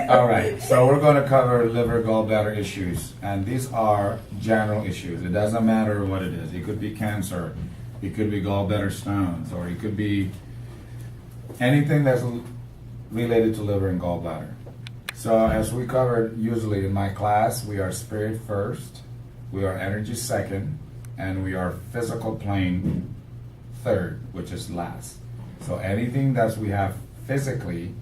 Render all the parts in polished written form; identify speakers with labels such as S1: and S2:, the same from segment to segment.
S1: All right, so we're going to cover liver gallbladder issues, and these are general issues. It doesn't matter what it is. It could be cancer, it could be gallbladder stones, or it could be anything that's related to liver and gallbladder. So as we covered usually in my class, we are spirit first, we are energy second, and we are physical plane third, which is last. So anything that we have physically,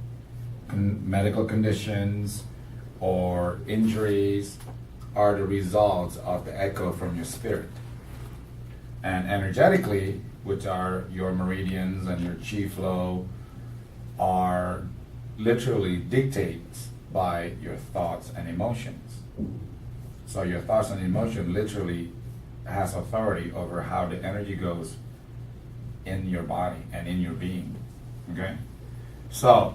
S1: medical conditions or injuries, are the results of the echo from your spirit. And energetically, which are your meridians and your chi flow, are literally dictates by your thoughts and emotions. So your thoughts and emotion literally has authority over how the energy goes in your body and in your being. Okay? So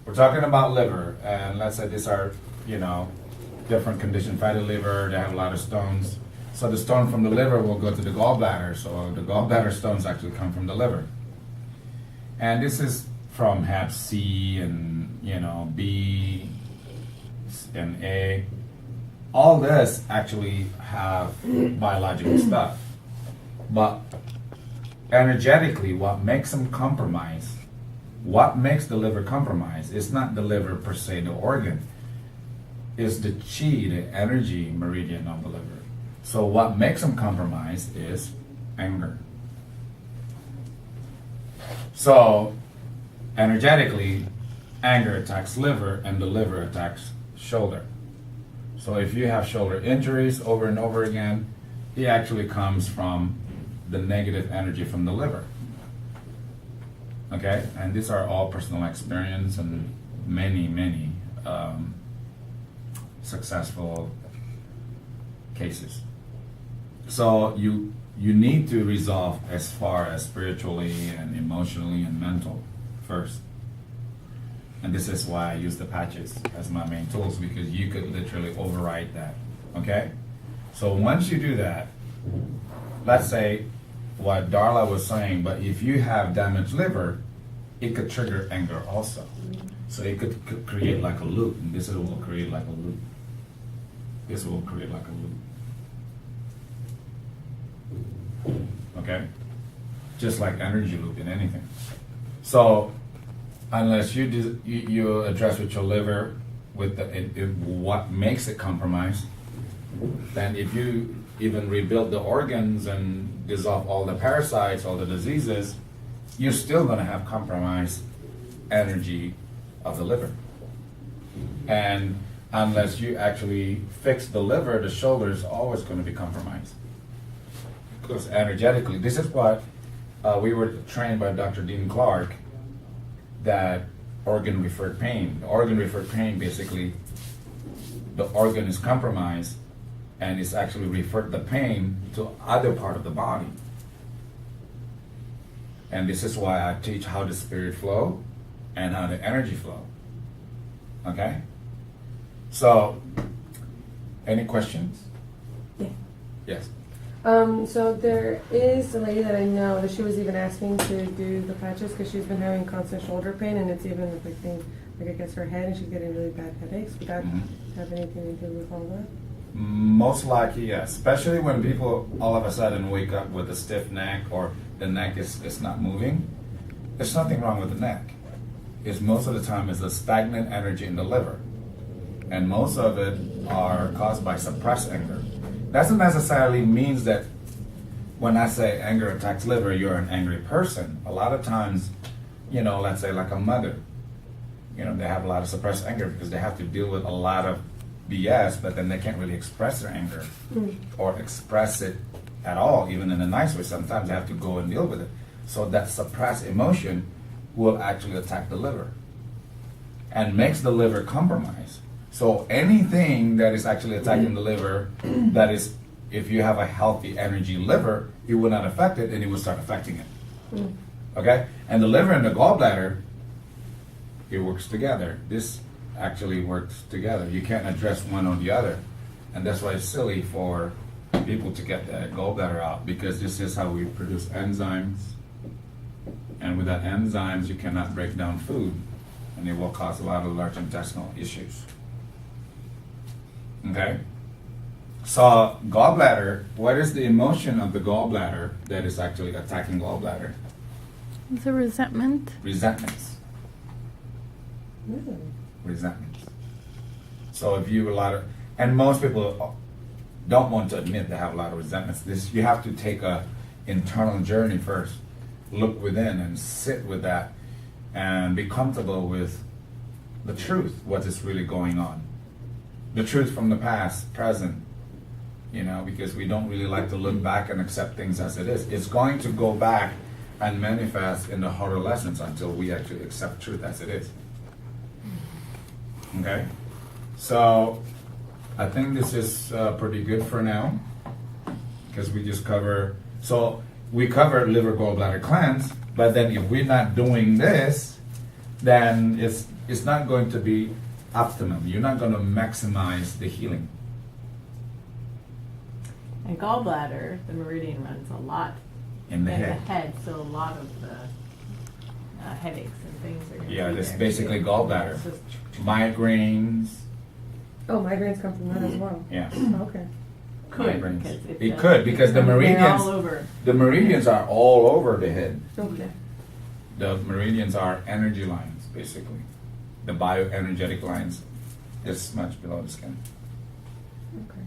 S1: we're talking about liver, and let's say these are, different conditions. Fatty liver, they have a lot of stones. So the stone from the liver will go to the gallbladder. So the gallbladder stones actually come from the liver. And this is from Hep C and, B and A. All this actually have biological stuff. But energetically, what makes them compromise, what makes the liver compromise is not the liver per se, the organ, is the chi, the energy meridian of the liver. So what makes them compromise is anger. So energetically, anger attacks liver and the liver attacks shoulder. So if you have shoulder injuries over and over again, it actually comes from the negative energy from the liver. Okay, and these are all personal experience and many successful cases. So you need to resolve as far as spiritually and emotionally and mental first. And this is why I use the patches as my main tools, because you could literally override that. Okay? So once you do that, let's say what Darla was saying, but if you have damaged liver, it could trigger anger also. So it could create like a loop, and this will create like a loop. This will create like a loop. Okay? Just like energy loop in anything. So unless you address with your liver with what makes it compromised, then if you even rebuild the organs and dissolve all the parasites, all the diseases, you're still going to have compromised energy of the liver. And unless you actually fix the liver, the shoulder is always going to be compromised. Because energetically, this is what we were trained by Dr. Dean Clark, that organ referred pain. The organ referred pain, basically, the organ is compromised and it's actually referred the pain to other part of the body. And this is why I teach how the spirit flow and how the energy flow. Okay? So, any questions?
S2: Yeah.
S1: Yes.
S2: So there is a lady that I know that she was even asking to do the patches because she's been having constant shoulder pain, and it's even affecting, like, I guess, her head, and she's getting really bad headaches. Would that have anything to do with all that?
S1: Most likely, yes. Especially when people all of a sudden wake up with a stiff neck, or the neck is not moving. There's nothing wrong with the neck. It's most of the time is a stagnant energy in the liver. And most of it are caused by suppressed anger. Doesn't necessarily means that when I say anger attacks liver, you're an angry person. A lot of times, let's say like a mother, they have a lot of suppressed anger because they have to deal with a lot of BS, but then they can't really express their anger or express it at all, even in a nice way. Sometimes they have to go and deal with it. So that suppressed emotion will actually attack the liver and makes the liver compromise. So anything that is actually attacking the liver, that is, if you have a healthy energy liver, it will not affect it, and it will start affecting it. Okay? And the liver and the gallbladder, it works together. This actually works together. You can't address one or the other. And that's why it's silly for people to get the gallbladder out, because this is how we produce enzymes. And without enzymes, you cannot break down food. and it will cause a lot of large intestinal issues. Okay? So, gallbladder, what is the emotion of the gallbladder that is actually attacking gallbladder?
S3: It's a resentment.
S1: Resentments.
S2: Really?
S1: Resentments. So if you have a lot of, and most people don't want to admit they have a lot of resentments. This, you have to take a internal journey first. Look within and sit with that and be comfortable with the truth, what is really going on. The truth from the past, present, you know, because we don't really like to look back and accept things as it is. It's going to go back and manifest in the harder lessons until we actually accept truth as it is. Okay? So, I think this is pretty good for now, because we just cover, so we covered liver gallbladder cleanse, but then if we're not doing this, then it's not going to be optimum. You're not going to maximize the healing.
S4: And gallbladder, the meridian runs a lot
S1: In the head.
S4: so a lot of the headaches and things are going to
S1: Yeah,
S4: be
S1: that's
S4: there,
S1: basically
S4: too.
S1: gallbladder.
S4: It's just-
S1: Migraines,
S2: Oh, migraines come from that as well.
S1: yeah.
S2: Oh, okay.
S4: Could,
S1: Migraines.
S4: because it
S1: It
S4: does.
S1: could, because the
S4: They're
S1: meridians,
S4: all over.
S1: the meridians are all over the head.
S2: Okay.
S1: The meridians are energy lines, basically. The bioenergetic lines, this much below the skin.
S2: Okay.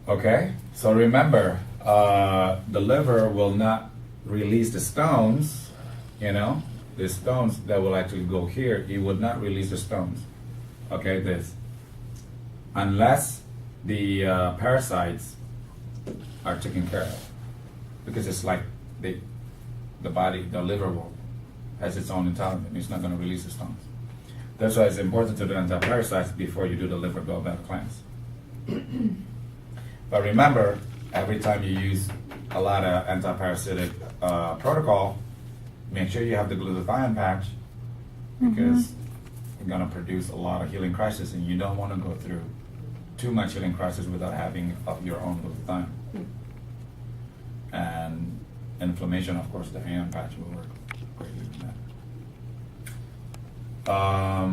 S1: Okay? So remember, the liver will not release the stones, you know? The stones that will actually go here, it would not release the stones. Okay, this. Unless the parasites are taken care of. Because it's like the body, the liver will, has its own intelligence. It's not going to release the stones. That's why it's important to do anti-parasites before you do the liver gallbladder cleanse. But remember, every time you use a lot of anti-parasitic protocol, make sure you have the glutathione patch, because you're going to produce a lot of healing crisis, and you don't want to go through too much healing crisis without having of your own glutathione. And inflammation, of course, the ion patch will work greatly with that.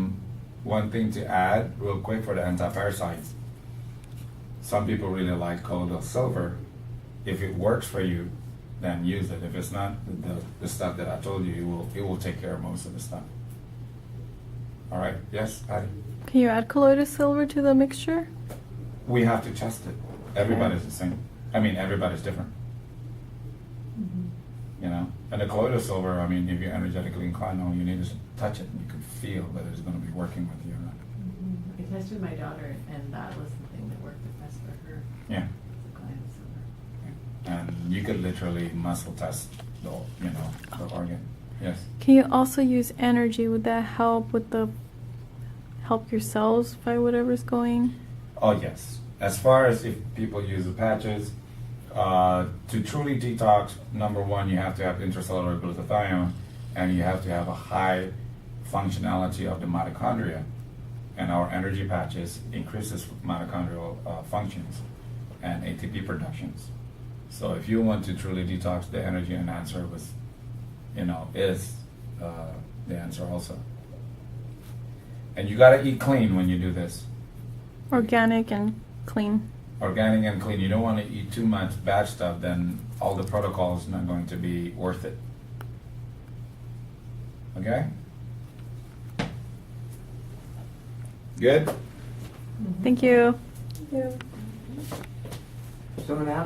S1: One thing to add real quick for the anti-parasites. Some people really like colloidal silver. If it works for you, then use it. If it's not, the stuff that I told you, it will take care of most of the stuff. All right? Yes, Patty?
S3: Can you add colloidal silver to the mixture?
S1: We have to test it. Everybody's the same. I mean, everybody's different. You know? And the colloidal silver, I mean, if you're energetically inclined, all you need is to touch it and you can feel whether it's going to be working with you or not.
S4: I tested my daughter, and that was the thing that worked the best for her.
S1: Yeah.
S4: The colloidal silver.
S1: And you could literally muscle test the, you know, the organ. Yes.
S3: Can you also use energy? Would that help with the help your cells fight whatever's going?
S1: Oh, yes. As far as if people use the patches, to truly detox, number one, you have to have intracellular glutathione, and you have to have a high functionality of the mitochondria. And our energy patches increases mitochondrial functions and ATP productions. So if you want to truly detox, the energy enhancer was, you know, is the answer also. And you gotta eat clean when you do this.
S3: Organic and clean.
S1: Organic and clean. You don't want to eat too much bad stuff, then all the protocol is not going to be worth it. Okay? Good?
S3: Thank you.
S2: Yeah.
S5: Someone else?